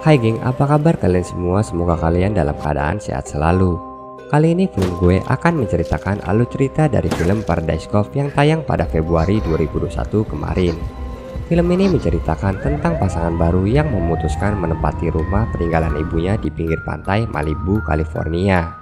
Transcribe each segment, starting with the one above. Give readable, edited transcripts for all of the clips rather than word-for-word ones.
Hai geng, apa kabar kalian semua? Semoga kalian dalam keadaan sehat selalu. Kali ini film gue akan menceritakan alur cerita dari film Paradise Cove yang tayang pada Februari 2021 kemarin. Film ini menceritakan tentang pasangan baru yang memutuskan menempati rumah peninggalan ibunya di pinggir pantai Malibu, California.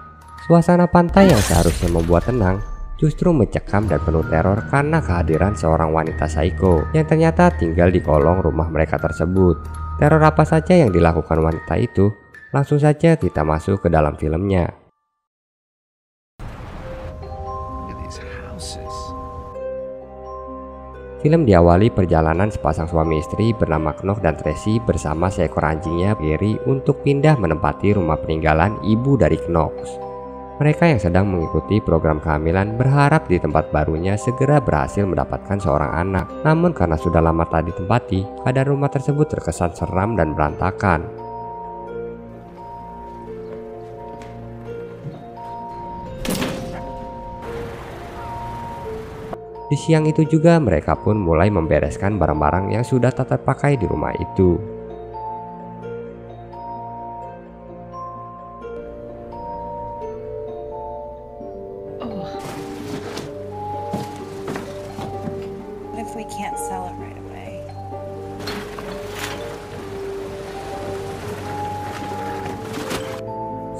Suasana pantai yang seharusnya membuat tenang justru mencekam dan penuh teror karena kehadiran seorang wanita psycho yang ternyata tinggal di kolong rumah mereka tersebut. Teror apa saja yang dilakukan wanita itu? Langsung saja kita masuk ke dalam filmnya. Film diawali perjalanan sepasang suami istri bernama Knox dan Tracy bersama seekor anjingnya Gary untuk pindah menempati rumah peninggalan ibu dari Knox. Mereka yang sedang mengikuti program kehamilan berharap di tempat barunya segera berhasil mendapatkan seorang anak. Namun karena sudah lama tak ditempati, keadaan rumah tersebut terkesan seram dan berantakan. Di siang itu juga mereka pun mulai membereskan barang-barang yang sudah tak terpakai di rumah itu.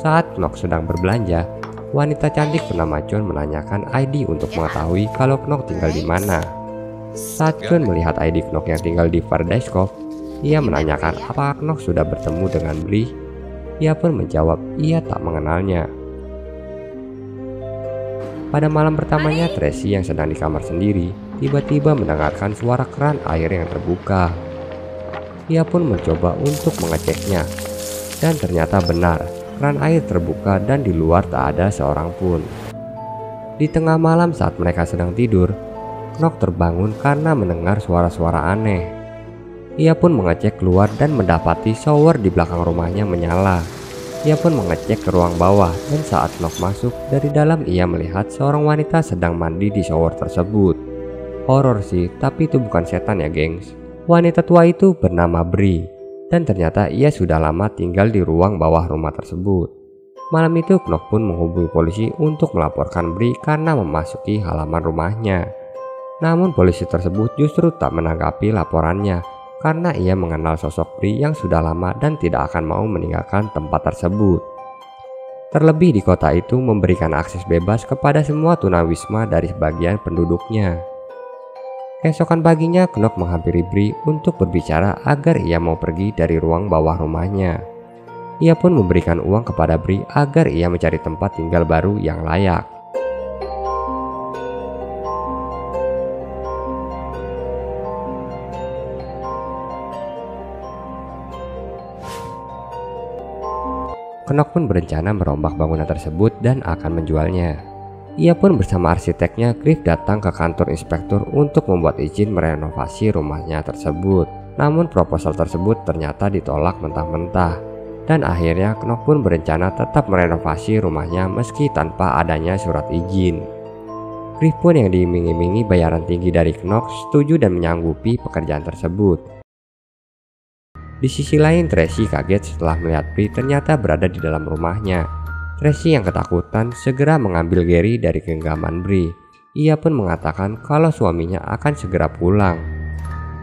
Saat Knox sedang berbelanja, wanita cantik bernama John menanyakan ID untuk mengetahui kalau Knox tinggal di mana. Saat John melihat ID Knox yang tinggal di Paradise Cove, ia menanyakan apakah Knox sudah bertemu dengan Bree. Ia pun menjawab ia tak mengenalnya. Pada malam pertamanya, Tracy yang sedang di kamar sendiri tiba-tiba mendengarkan suara keran air yang terbuka. Ia pun mencoba untuk mengeceknya, dan ternyata benar. Keran air terbuka dan di luar tak ada seorang pun. Di tengah malam saat mereka sedang tidur, Knox terbangun karena mendengar suara-suara aneh. Ia pun mengecek keluar dan mendapati shower di belakang rumahnya menyala. Ia pun mengecek ke ruang bawah dan saat Knox masuk, dari dalam ia melihat seorang wanita sedang mandi di shower tersebut. Horor sih, tapi itu bukan setan ya gengs. Wanita tua itu bernama Bree. Dan ternyata ia sudah lama tinggal di ruang bawah rumah tersebut. Malam itu Knox pun menghubungi polisi untuk melaporkan Bree karena memasuki halaman rumahnya. Namun polisi tersebut justru tak menanggapi laporannya karena ia mengenal sosok Bree yang sudah lama dan tidak akan mau meninggalkan tempat tersebut. Terlebih di kota itu memberikan akses bebas kepada semua tunawisma dari sebagian penduduknya. Keesokan paginya, Knox menghampiri Bree untuk berbicara agar ia mau pergi dari ruang bawah rumahnya. Ia pun memberikan uang kepada Bree agar ia mencari tempat tinggal baru yang layak. Knox pun berencana merombak bangunan tersebut dan akan menjualnya. Ia pun bersama arsiteknya Cliff datang ke kantor inspektur untuk membuat izin merenovasi rumahnya tersebut. Namun proposal tersebut ternyata ditolak mentah-mentah. Dan akhirnya Knox pun berencana tetap merenovasi rumahnya meski tanpa adanya surat izin. Cliff pun yang diiming-imingi bayaran tinggi dari Knox setuju dan menyanggupi pekerjaan tersebut. Di sisi lain, Tracy kaget setelah melihat Bree ternyata berada di dalam rumahnya. Tracy yang ketakutan segera mengambil Gary dari genggaman Bree. Ia pun mengatakan kalau suaminya akan segera pulang.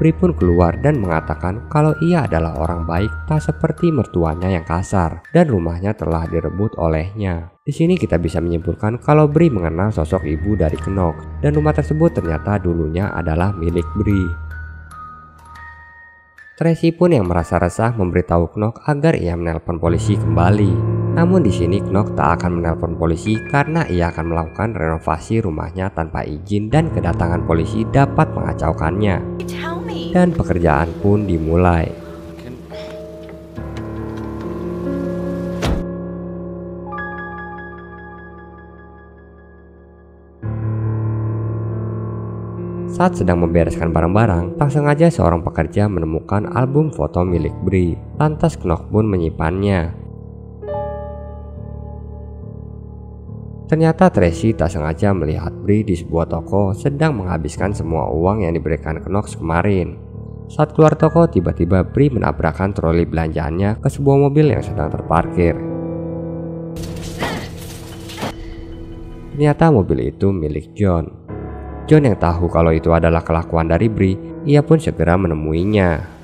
Bree pun keluar dan mengatakan kalau ia adalah orang baik tak seperti mertuanya yang kasar dan rumahnya telah direbut olehnya. Di sini kita bisa menyimpulkan kalau Bree mengenal sosok ibu dari Knox dan rumah tersebut ternyata dulunya adalah milik Bree. Tracy pun yang merasa resah memberitahu Knox agar ia menelpon polisi kembali. Namun di sini Knox tak akan menelpon polisi karena ia akan melakukan renovasi rumahnya tanpa izin dan kedatangan polisi dapat mengacaukannya. Dan pekerjaan pun dimulai. Saat sedang membereskan barang-barang, tak sengaja seorang pekerja menemukan album foto milik Bree. Lantas Knox pun menyimpannya. Ternyata Tracy tak sengaja melihat Bree di sebuah toko sedang menghabiskan semua uang yang diberikan Knox kemarin. Saat keluar toko, tiba-tiba Bree menabrakkan troli belanjaannya ke sebuah mobil yang sedang terparkir. Ternyata mobil itu milik John. John yang tahu kalau itu adalah kelakuan dari Bree, ia pun segera menemuinya.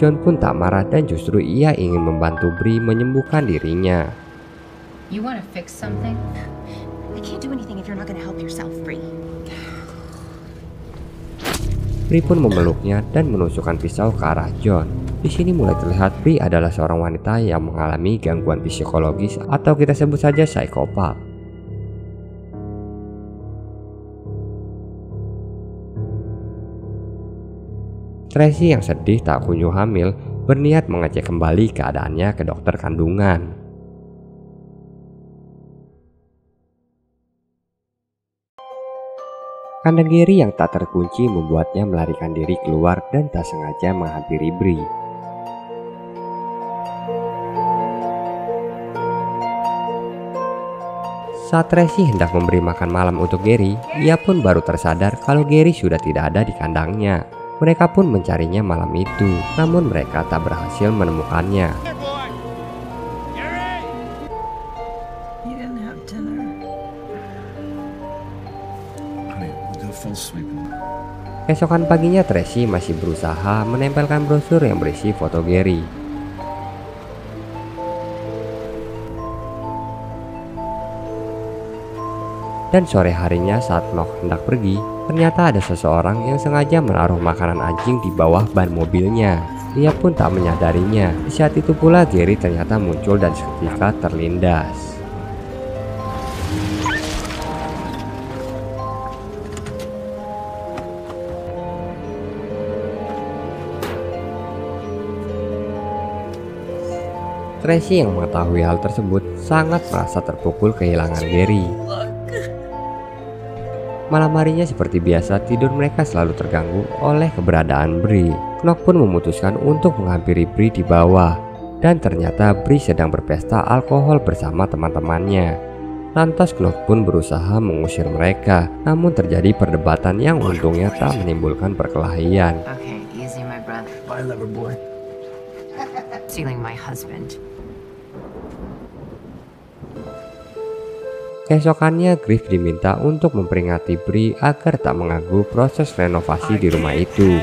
John pun tak marah dan justru ia ingin membantu Bree menyembuhkan dirinya. You want to fix something? I can't do anything if you're not gonna help yourself, Bree. Bree pun memeluknya dan menusukkan pisau ke arah John. Di sini mulai terlihat Bree adalah seorang wanita yang mengalami gangguan psikologis atau kita sebut saja psikopat. Tracy yang sedih tak kunjung hamil berniat mengecek kembali keadaannya ke dokter kandungan. Kandang Gary yang tak terkunci membuatnya melarikan diri keluar dan tak sengaja menghampiri Bree. Saat Tracy hendak memberi makan malam untuk Gary, ia pun baru tersadar kalau Gary sudah tidak ada di kandangnya. Mereka pun mencarinya malam itu, namun mereka tak berhasil menemukannya. Keesokan paginya Tracy masih berusaha menempelkan brosur yang berisi foto Gary. Dan sore harinya saat Knox hendak pergi, ternyata ada seseorang yang sengaja menaruh makanan anjing di bawah ban mobilnya. Ia pun tak menyadarinya. Di saat itu pula Gary ternyata muncul dan seketika terlindas. Tracy yang mengetahui hal tersebut sangat merasa terpukul kehilangan Gary. Malam harinya seperti biasa, tidur mereka selalu terganggu oleh keberadaan Bree. Knox pun memutuskan untuk menghampiri Bree di bawah, dan ternyata Bree sedang berpesta alkohol bersama teman-temannya. Lantas Knox pun berusaha mengusir mereka, namun terjadi perdebatan yang untungnya tak menimbulkan perkelahian. Okay, easy, my brother. Bye, lover boy. Stealing my husband. Keesokannya Griff diminta untuk memperingati Bree agar tak mengganggu proses renovasi di rumah itu.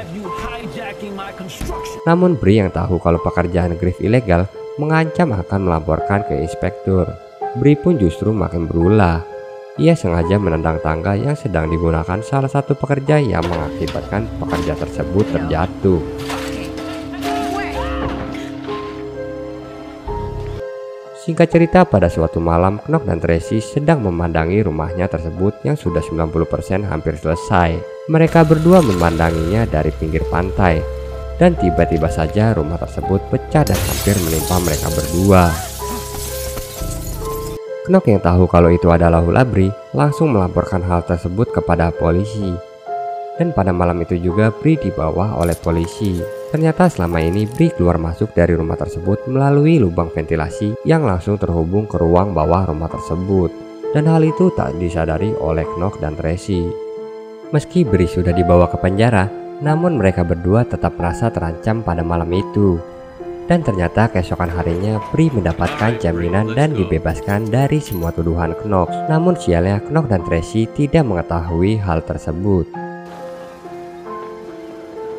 Namun Bree yang tahu kalau pekerjaan Griff ilegal mengancam akan melaporkan ke inspektur. Bree pun justru makin berulah. Ia sengaja menendang tangga yang sedang digunakan salah satu pekerja yang mengakibatkan pekerja tersebut terjatuh. Singkat cerita, pada suatu malam Knox dan Tracy sedang memandangi rumahnya tersebut yang sudah 90% hampir selesai. Mereka berdua memandanginya dari pinggir pantai, dan tiba-tiba saja rumah tersebut pecah dan hampir menimpa mereka berdua. Knox yang tahu kalau itu adalah ulah Bree langsung melaporkan hal tersebut kepada polisi. Dan pada malam itu juga Bree dibawa oleh polisi. Ternyata selama ini Bree keluar masuk dari rumah tersebut melalui lubang ventilasi yang langsung terhubung ke ruang bawah rumah tersebut. Dan hal itu tak disadari oleh Knox dan Tracy. Meski Bree sudah dibawa ke penjara, namun mereka berdua tetap merasa terancam pada malam itu. Dan ternyata keesokan harinya Bree mendapatkan jaminan dan dibebaskan dari semua tuduhan Knox. Namun sialnya Knox dan Tracy tidak mengetahui hal tersebut.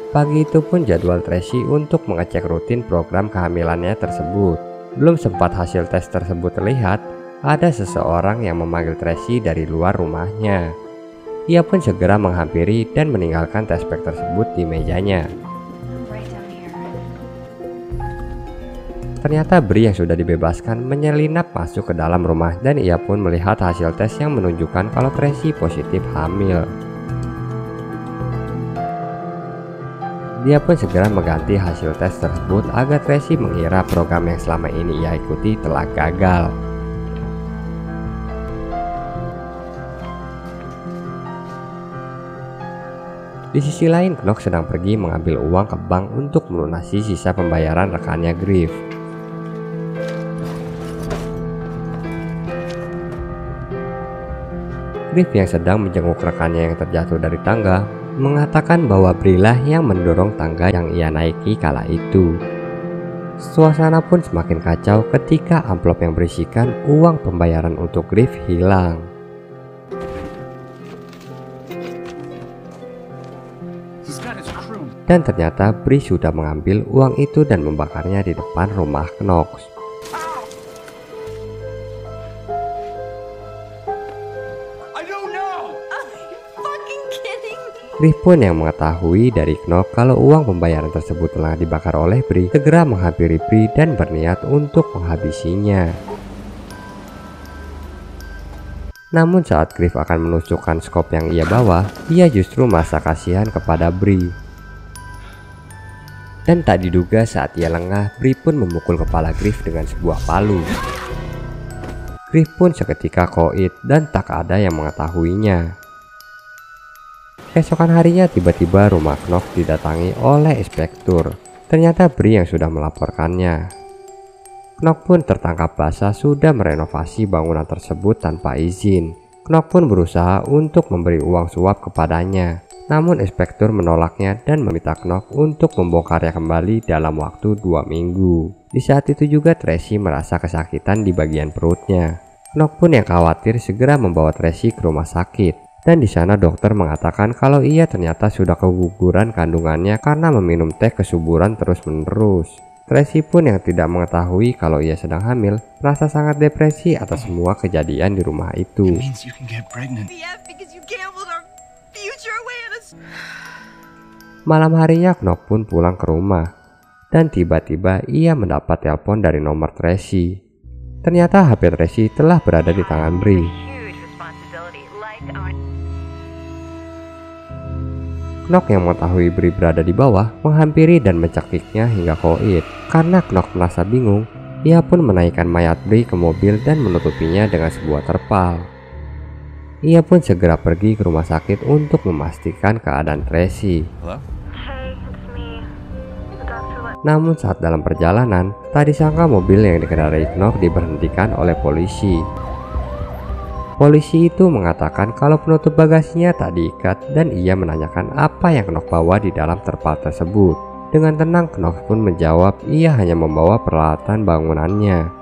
Pagi itu pun jadwal Tracy untuk mengecek rutin program kehamilannya tersebut. Belum sempat hasil tes tersebut terlihat, ada seseorang yang memanggil Tracy dari luar rumahnya. Ia pun segera menghampiri dan meninggalkan test pack tersebut di mejanya. Ternyata Bree yang sudah dibebaskan menyelinap masuk ke dalam rumah dan ia pun melihat hasil tes yang menunjukkan kalau Tracy positif hamil. Dia pun segera mengganti hasil tes tersebut agar Tracy mengira program yang selama ini ia ikuti telah gagal. Di sisi lain, Knox sedang pergi mengambil uang ke bank untuk melunasi sisa pembayaran rekannya Griff. Griff yang sedang menjenguk rekannya yang terjatuh dari tangga mengatakan bahwa Brie lah yang mendorong tangga yang ia naiki kala itu. Suasana pun semakin kacau ketika amplop yang berisikan uang pembayaran untuk Griff hilang. Dan ternyata Brie sudah mengambil uang itu dan membakarnya di depan rumah Knox. Griff pun yang mengetahui dari Knox kalau uang pembayaran tersebut telah dibakar oleh Brie, segera menghampiri Brie dan berniat untuk menghabisinya. Namun saat Griff akan menusukkan skop yang ia bawa, ia justru merasa kasihan kepada Brie. Dan tak diduga saat ia lengah, Brie pun memukul kepala Griff dengan sebuah palu. Griff pun seketika koit dan tak ada yang mengetahuinya. Keesokan harinya tiba-tiba rumah Knox didatangi oleh inspektur. Ternyata Brie yang sudah melaporkannya. Knox pun tertangkap basah sudah merenovasi bangunan tersebut tanpa izin. Knox pun berusaha untuk memberi uang suap kepadanya. Namun inspektur menolaknya dan meminta Knox untuk membongkarnya kembali dalam waktu 2 minggu. Di saat itu juga Tracy merasa kesakitan di bagian perutnya. Knox pun yang khawatir segera membawa Tracy ke rumah sakit. Dan di sana dokter mengatakan kalau ia ternyata sudah keguguran kandungannya karena meminum teh kesuburan terus-menerus. Tracy pun yang tidak mengetahui kalau ia sedang hamil, merasa sangat depresi atas semua kejadian di rumah itu. Malam harinya Knox pun pulang ke rumah. Dan tiba-tiba ia mendapat telepon dari nomor Tracy. Ternyata HP Tracy telah berada di tangan Brie. Knox yang mengetahui Brie berada di bawah menghampiri dan mencekiknya hingga koit. Karena Knox merasa bingung, ia pun menaikkan mayat Brie ke mobil dan menutupinya dengan sebuah terpal. Ia pun segera pergi ke rumah sakit untuk memastikan keadaan Tracy. Namun saat dalam perjalanan, tak disangka mobil yang dikendarai Knox diberhentikan oleh polisi. Polisi itu mengatakan kalau penutup bagasinya tak diikat dan ia menanyakan apa yang Knox bawa di dalam terpal tersebut. Dengan tenang Knox pun menjawab ia hanya membawa peralatan bangunannya.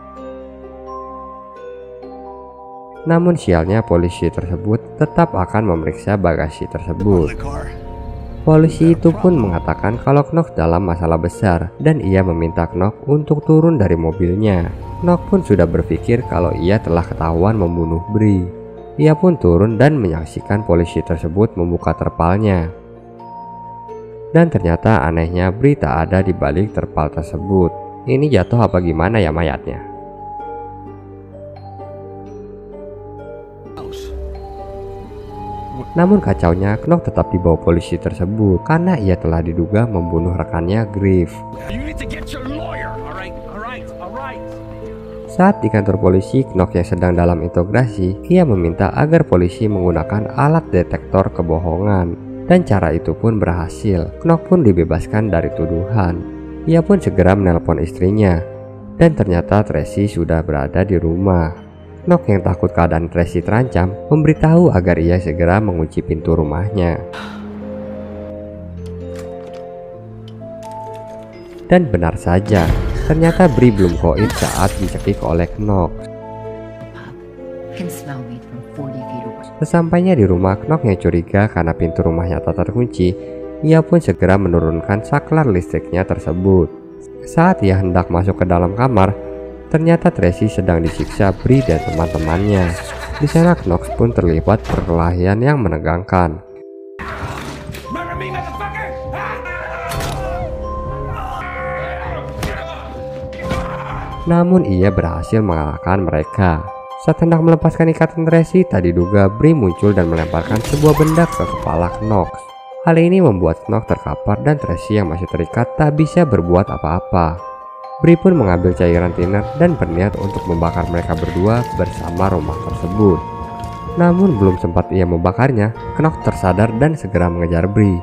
Namun sialnya polisi tersebut tetap akan memeriksa bagasi tersebut. Polisi itu pun mengatakan kalau Knox dalam masalah besar dan ia meminta Knox untuk turun dari mobilnya. Knox pun sudah berpikir kalau ia telah ketahuan membunuh Brie. Ia pun turun dan menyaksikan polisi tersebut membuka terpalnya. Dan ternyata anehnya Brie tak ada di balik terpal tersebut. Ini jatuh apa gimana ya mayatnya? Namun kacaunya Knox tetap dibawa polisi tersebut karena ia telah diduga membunuh rekannya Griff. Saat di kantor polisi, Knox yang sedang dalam interogasi, ia meminta agar polisi menggunakan alat detektor kebohongan. Dan cara itu pun berhasil. Knox pun dibebaskan dari tuduhan. Ia pun segera menelpon istrinya. Dan ternyata Tracy sudah berada di rumah. Knox yang takut keadaan Tracy terancam, memberitahu agar ia segera mengunci pintu rumahnya. Dan benar saja, ternyata Brie belum koit saat dicekik oleh Knox. Sesampainya di rumah, Knox yang curiga karena pintu rumahnya tak terkunci, ia pun segera menurunkan saklar listriknya tersebut. Saat ia hendak masuk ke dalam kamar, ternyata Tracy sedang disiksa Brie dan teman-temannya. Di sana Knox pun terlibat perkelahian yang menegangkan. Namun ia berhasil mengalahkan mereka. Saat hendak melepaskan ikatan Tracy, tak diduga Brie muncul dan melemparkan sebuah benda ke kepala Knox. Hal ini membuat Knox terkapar dan Tracy yang masih terikat tak bisa berbuat apa-apa. Brie pun mengambil cairan thinner dan berniat untuk membakar mereka berdua bersama rumah tersebut. Namun belum sempat ia membakarnya, Knox tersadar dan segera mengejar Brie.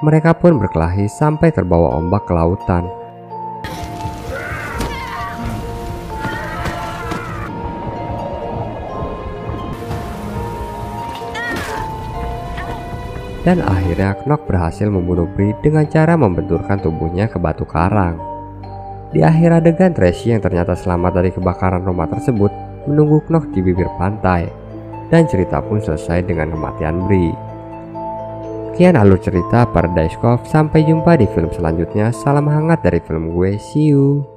Mereka pun berkelahi sampai terbawa ombak ke lautan. Dan akhirnya Knock berhasil membunuh Bree dengan cara membenturkan tubuhnya ke batu karang. Di akhir adegan, Tracy yang ternyata selamat dari kebakaran rumah tersebut menunggu Knock di bibir pantai. Dan cerita pun selesai dengan kematian Bree. Sekian alur cerita Paradise Cove. Sampai jumpa di film selanjutnya. Salam hangat dari film gue. See you.